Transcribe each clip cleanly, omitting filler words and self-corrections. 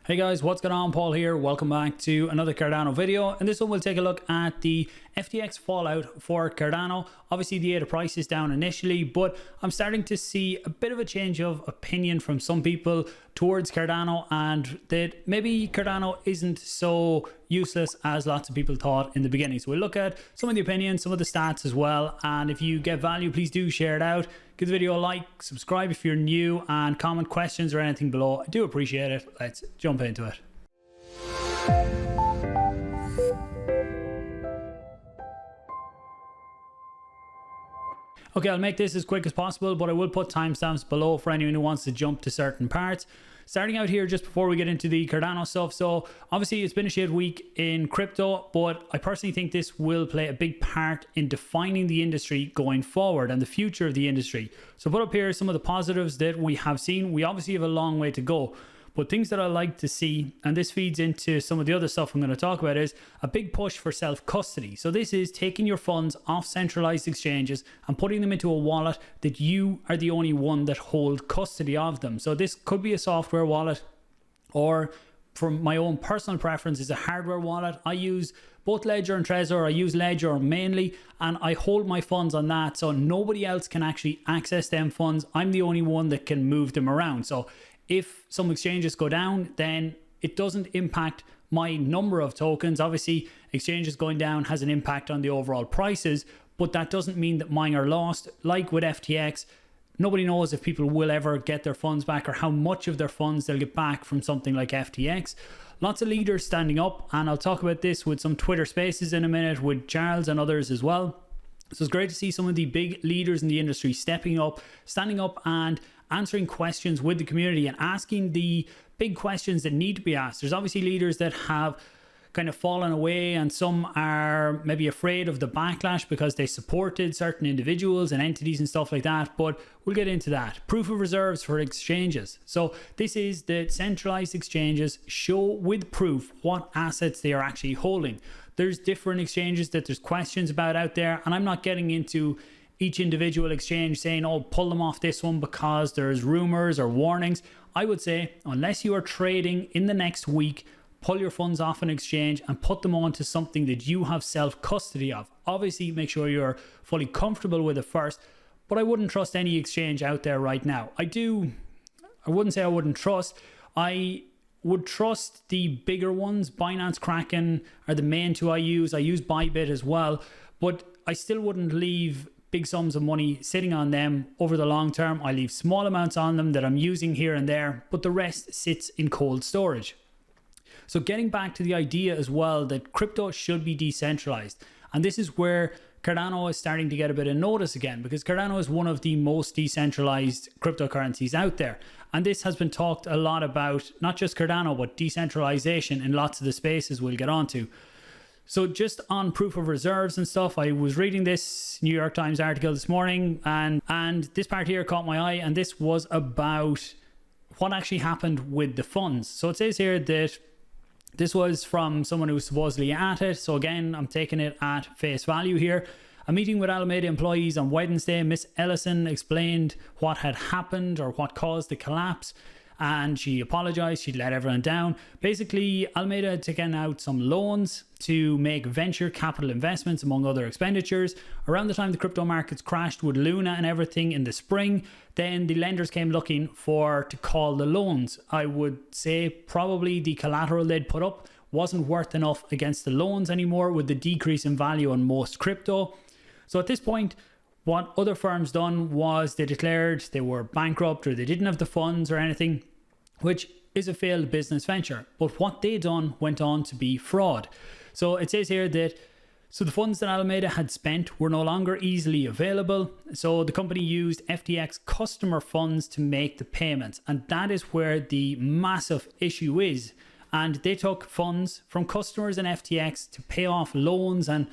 Hey guys, what's going on? Paul here. Welcome back to another Cardano video. And this one we'll take a look at the FTX fallout for Cardano. Obviously the ADA price is down initially, but I'm starting to see a bit of a change of opinion from some people towards Cardano, and that maybe Cardano isn't so useless as lots of people thought in the beginning. So we'll look at some of the opinions, some of the stats as well. And if you get value, please do share it out. Give the video a like, subscribe if you're new, and comment questions or anything below. I do appreciate it. Let's jump into it. Okay, I'll make this as quick as possible, but I will put timestamps below for anyone who wants to jump to certain parts. Starting out here just before we get into the Cardano stuff. So obviously it's been a shit week in crypto, but I personally think this will play a big part in defining the industry going forward and the future of the industry. So put up here some of the positives that we have seen. We obviously have a long way to go, but things that I like to see, and this feeds into some of the other stuff I'm going to talk about, is a big push for self-custody. So this is taking your funds off centralized exchanges and putting them into a wallet that you are the only one that hold custody of them. So this could be a software wallet, or from my own personal preference is a hardware wallet. I use both Ledger and Trezor. I use Ledger mainly, and I hold my funds on that, so nobody else can actually access them funds. I'm the only one that can move them around. So if some exchanges go down, then it doesn't impact my number of tokens. Obviously, exchanges going down has an impact on the overall prices, but that doesn't mean that mine are lost. Like with FTX, nobody knows if people will ever get their funds back or how much of their funds they'll get back from something like FTX. Lots of leaders standing up, and I'll talk about this with some Twitter spaces in a minute with Charles and others as well. So it's great to see some of the big leaders in the industry stepping up, standing up and answering questions with the community and asking the big questions that need to be asked. There's obviously leaders that have kind of fallen away, and some are maybe afraid of the backlash because they supported certain individuals and entities and stuff like that, but we'll get into that. Proof of reserves for exchanges. So this is the centralized exchanges show with proof what assets they are actually holding. There's different exchanges that there's questions about out there, and I'm not getting into each individual exchange saying, oh, pull them off this one because there's rumors or warnings. I would say, unless you are trading in the next week, pull your funds off an exchange and put them onto something that you have self-custody of. Obviously, make sure you're fully comfortable with it first, but I wouldn't trust any exchange out there right now. I wouldn't say I wouldn't trust. I would trust the bigger ones. Binance, Kraken are the main two I use. I use Bybit as well, but I still wouldn't leave big sums of money sitting on them over the long term. I leave small amounts on them that I'm using here and there, but the rest sits in cold storage. So getting back to the idea as well that crypto should be decentralized, and this is where Cardano is starting to get a bit of notice again, because Cardano is one of the most decentralized cryptocurrencies out there, and this has been talked a lot about, not just Cardano but decentralization in lots of the spaces we'll get onto. So just on proof of reserves and stuff, I was reading this New York Times article this morning, and this part here caught my eye, and this was about what actually happened with the funds. So it says here that this was from someone who was supposedly at it. So again, I'm taking it at face value here. A meeting with Alameda employees on Wednesday, Miss Ellison explained what had happened or what caused the collapse, and she apologized. She'd let everyone down. Basically, Alameda had taken out some loans to make venture capital investments, among other expenditures. Around the time the crypto markets crashed with Luna and everything in the spring, then the lenders came looking to call the loans. I would say probably the collateral they'd put up wasn't worth enough against the loans anymore with the decrease in value on most crypto. So at this point, what other firms done was they declared they were bankrupt or they didn't have the funds or anything, which is a failed business venture. But what they done went on to be fraud. So it says here that the funds that Alameda had spent were no longer easily available. So the company used FTX customer funds to make the payments. And that is where the massive issue is. And they took funds from customers in FTX to pay off loans and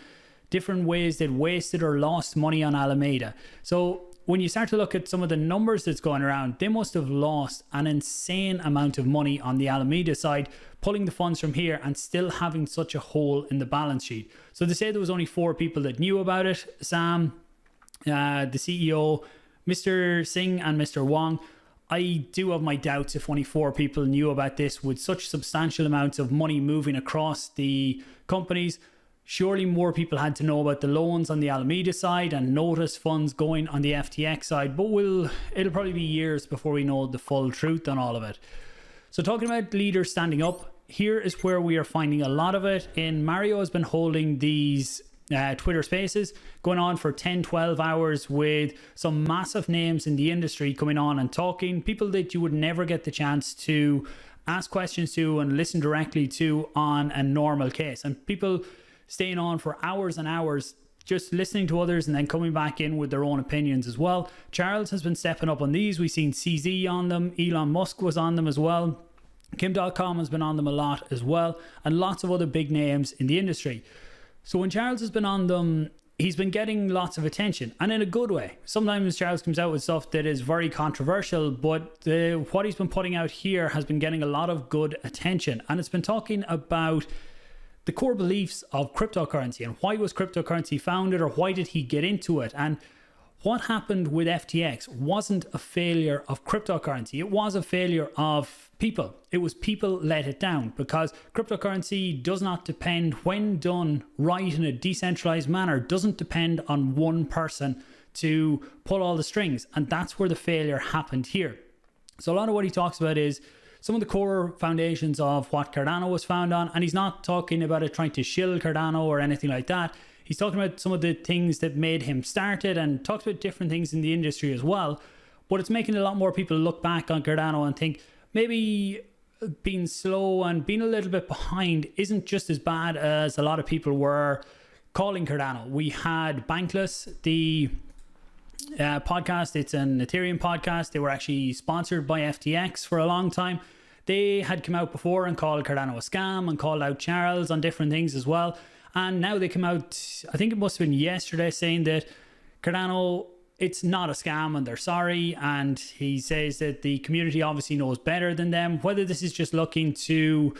different ways they'd wasted or lost money on Alameda. So when you start to look at some of the numbers that's going around, they must have lost an insane amount of money on the Alameda side, pulling the funds from here and still having such a hole in the balance sheet. So they say there was only 4 people that knew about it. Sam, the CEO, Mr. Singh and Mr. Wong. I do have my doubts if only 4 people knew about this with such substantial amounts of money moving across the companies. Surely more people had to know about the loans on the Alameda side and notice funds going on the FTX side, but it'll probably be years before we know the full truth on all of it. So talking about leaders standing up, here is where we are finding a lot of it. Mario has been holding these Twitter spaces going on for 10-12 hours with some massive names in the industry coming on and talking, people that you would never get the chance to ask questions to and listen directly to on a normal case, and people staying on for hours and hours just listening to others and then coming back in with their own opinions as well. Charles has been stepping up on these. We've seen CZ on them, Elon Musk was on them as well, Kim.com has been on them a lot as well, and lots of other big names in the industry. So when Charles has been on them, he's been getting lots of attention, and in a good way. Sometimes Charles comes out with stuff that is very controversial, but what he's been putting out here has been getting a lot of good attention, and it's been talking about the core beliefs of cryptocurrency and why was cryptocurrency founded, or why did he get into it. And what happened with FTX wasn't a failure of cryptocurrency, it was a failure of people. It was people let it down, because cryptocurrency does not depend, when done right in a decentralized manner, doesn't depend on one person to pull all the strings, and that's where the failure happened here. So a lot of what he talks about is some of the core foundations of what Cardano was found on, and he's not talking about it trying to shill Cardano or anything like that. He's talking about some of the things that made him start it, and talks about different things in the industry as well. But it's making a lot more people look back on Cardano and think maybe being slow and being a little bit behind isn't just as bad as a lot of people were calling Cardano. We had Bankless, the podcast. It's an Ethereum podcast. They were actually sponsored by FTX for a long time. They had come out before and called Cardano a scam and called out Charles on different things as well. And now they come out, I think it must have been yesterday, saying that Cardano, it's not a scam and they're sorry. And he says that the community obviously knows better than them. Whether this is just looking to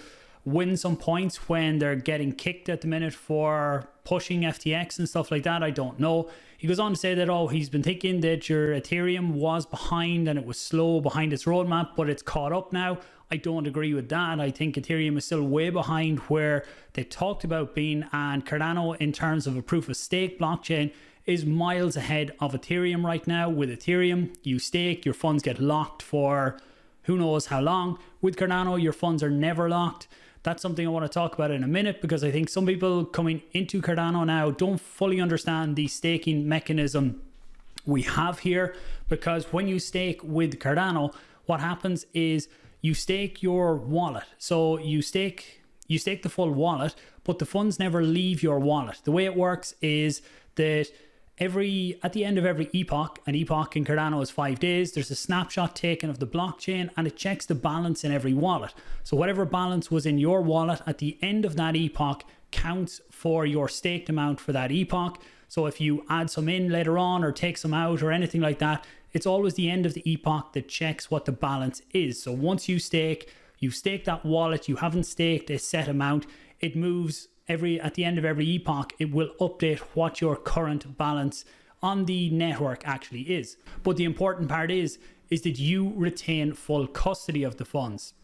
win some points when they're getting kicked at the minute for pushing FTX and stuff like that, I don't know. He goes on to say that, he's been thinking that your Ethereum was behind and it was slow behind its roadmap, but it's caught up now. I don't agree with that. I think Ethereum is still way behind where they talked about being, and Cardano, in terms of a proof of stake blockchain, is miles ahead of Ethereum right now. With Ethereum, you stake, your funds get locked for who knows how long. With Cardano, your funds are never locked. That's something I want to talk about in a minute, because I think some people coming into Cardano now don't fully understand the staking mechanism we have here. Because when you stake with Cardano, what happens is you stake your wallet. So you stake the full wallet, but the funds never leave your wallet. The way it works is that at the end of every epoch, an epoch in Cardano is 5 days, there's a snapshot taken of the blockchain and it checks the balance in every wallet. So whatever balance was in your wallet at the end of that epoch counts for your staked amount for that epoch. So if you add some in later on or take some out or anything like that, it's always the end of the epoch that checks what the balance is. So once you stake that wallet, you haven't staked a set amount, it moves at the end of every epoch, it will update what your current balance on the network actually is. But the important part is that you retain full custody of the funds.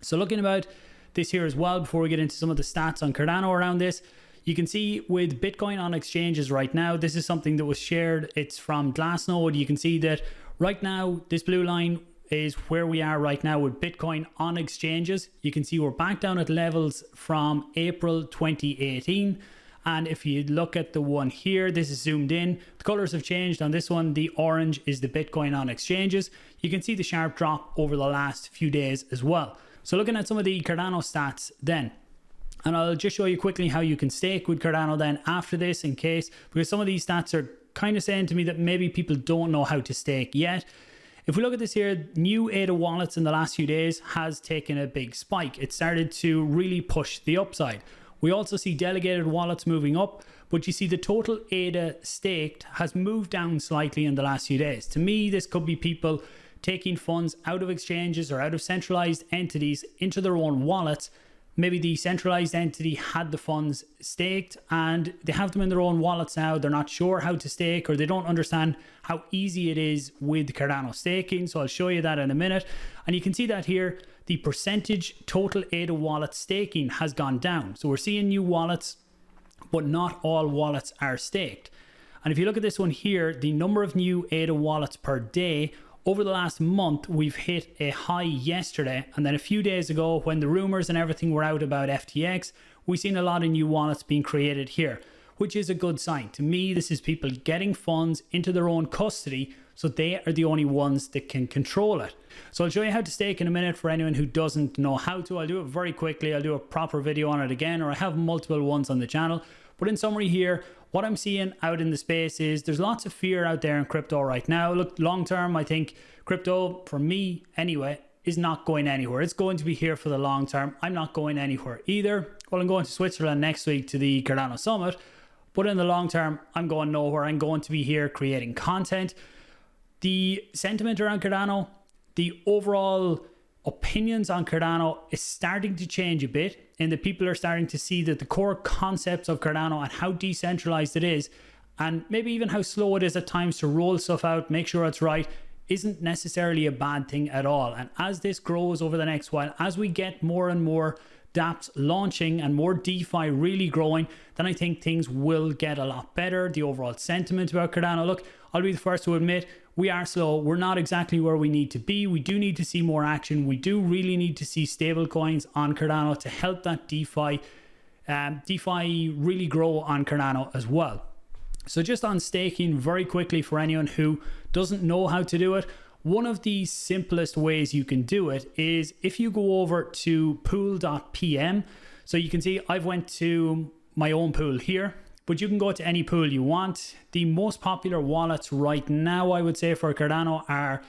So looking about this here as well, before we get into some of the stats on Cardano around this, you can see with Bitcoin on exchanges right now, this is something that was shared. It's from Glassnode. You can see that right now, this blue line is where we are right now with Bitcoin on exchanges. You can see we're back down at levels from April 2018. And if you look at the one here, this is zoomed in. The colors have changed on this one. The orange is the Bitcoin on exchanges. You can see the sharp drop over the last few days as well. So looking at some of the Cardano stats then, and I'll just show you quickly how you can stake with Cardano then after this, in case, because some of these stats are kind of saying to me that maybe people don't know how to stake yet. If we look at this here, new ADA wallets in the last few days has taken a big spike. It started to really push the upside. We also see delegated wallets moving up, but you see the total ADA staked has moved down slightly in the last few days. To me, this could be people taking funds out of exchanges or out of centralized entities into their own wallets, maybe the centralized entity had the funds staked and they have them in their own wallets now. They're not sure how to stake, or they don't understand how easy it is with Cardano staking. So I'll show you that in a minute. And you can see that here, the percentage total ADA wallet staking has gone down. So we're seeing new wallets, but not all wallets are staked. And if you look at this one here, the number of new ADA wallets per day, over the last month, we've hit a high yesterday. And then a few days ago, when the rumors and everything were out about FTX, we've seen a lot of new wallets being created here, which is a good sign. To me, this is people getting funds into their own custody, so they are the only ones that can control it. So I'll show you how to stake in a minute for anyone who doesn't know how to. I'll do it very quickly. I'll do a proper video on it again, or I have multiple ones on the channel. But in summary here, what I'm seeing out in the space is there's lots of fear out there in crypto right now. Look, long term, I think crypto, for me anyway, is not going anywhere. It's going to be here for the long term. I'm not going anywhere either. Well, I'm going to Switzerland next week to the Cardano Summit. But in the long term, I'm going nowhere. I'm going to be here creating content. The sentiment around Cardano, the overall opinions on Cardano is starting to change a bit, and the people are starting to see that the core concepts of Cardano and how decentralized it is, and maybe even how slow it is at times to roll stuff out, make sure it's right, isn't necessarily a bad thing at all. And as this grows over the next while, as we get more and more dApps launching and more DeFi really growing, then I think things will get a lot better. The overall sentiment about Cardano, look, I'll be the first to admit, we are slow. We're not exactly where we need to be. We do need to see more action. We do really need to see stable coins on Cardano to help that DeFi really grow on Cardano as well. So just on staking very quickly for anyone who doesn't know how to do it, one of the simplest ways you can do it is if you go over to pool.pm. So you can see I've went to my own pool here, but you can go to any pool you want. The most popular wallets right now, I would say, for Cardano are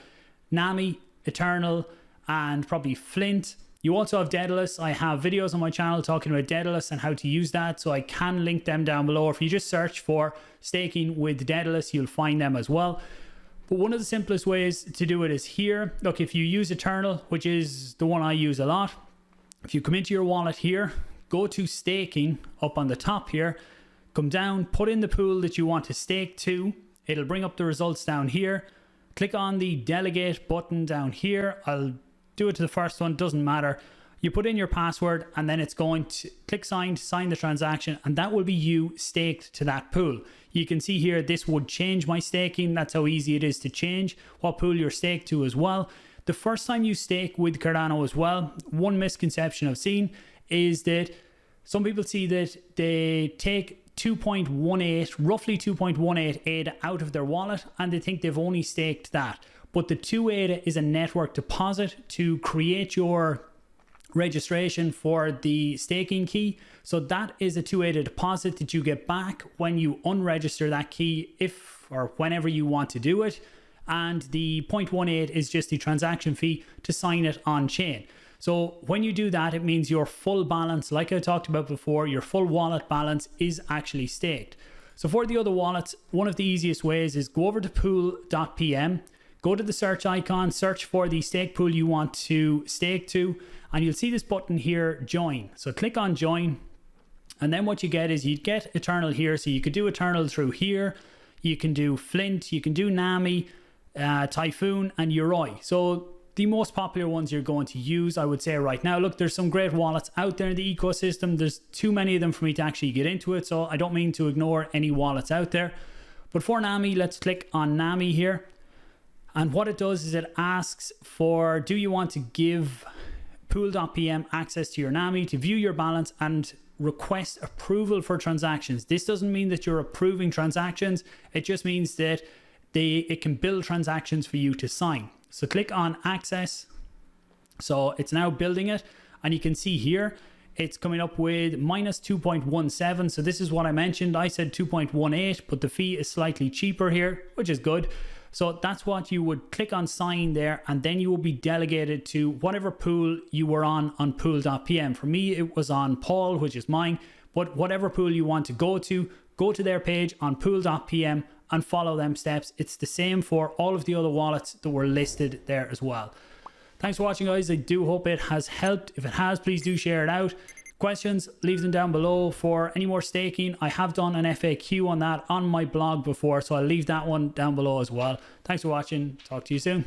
Nami, Eternl, and probably Flint. You also have Daedalus. I have videos on my channel talking about Daedalus and how to use that, so I can link them down below. If you just search for staking with Daedalus, you'll find them as well. But one of the simplest ways to do it is here. Look, if you use Eternl, which is the one I use a lot, if you come into your wallet here, go to staking up on the top here, come down, put in the pool that you want to stake to. It'll bring up the results down here. Click on the delegate button down here. I'll do it to the first one, doesn't matter. You put in your password and then it's going to click sign to sign the transaction, and that will be you staked to that pool. You can see here, this would change my staking. That's how easy it is to change what pool you're staked to as well. The first time you stake with Cardano as well, one misconception I've seen is that some people see that they take 2.18, roughly 2.18 ADA out of their wallet, and they think they've only staked that. But the 2 ADA is a network deposit to create your registration for the staking key. So that is a 2 ADA deposit that you get back when you unregister that key, if or whenever you want to do it. And the 0.18 is just the transaction fee to sign it on chain. So when you do that, it means your full balance, like I talked about before, your full wallet balance is actually staked. So for the other wallets, one of the easiest ways is go over to pool.pm, go to the search icon, search for the stake pool you want to stake to, and you'll see this button here, join. So click on join, and then what you get is you get Eternl here. So you could do Eternl through here, you can do Flint, you can do Nami, Typhoon, and Uroi. So the most popular ones you're going to use, I would say right now. Look, there's some great wallets out there in the ecosystem. There's too many of them for me to actually get into it, so I don't mean to ignore any wallets out there. But for Nami, let's click on Nami here. And what it does is it asks for, do you want to give pool.pm access to your Nami to view your balance and request approval for transactions. This doesn't mean that you're approving transactions. It just means that it can build transactions for you to sign. So click on access. So it's now building it, and you can see here it's coming up with minus 2.17. So this is what I mentioned. I said 2.18, but the fee is slightly cheaper here, which is good. So that's what you would click on sign there, and then you will be delegated to whatever pool you were on pool.pm. For me, it was on Paul, which is mine, but whatever pool you want to go to their page on pool.pm and follow them steps. It's the same for all of the other wallets that were listed there as well. Thanks for watching, guys. I do hope it has helped. If it has, please do share it out. questions, leave them down below. For any more staking, I have done an FAQ on that on my blog before, so I'll leave that one down below as well. Thanks for watching. Talk to you soon.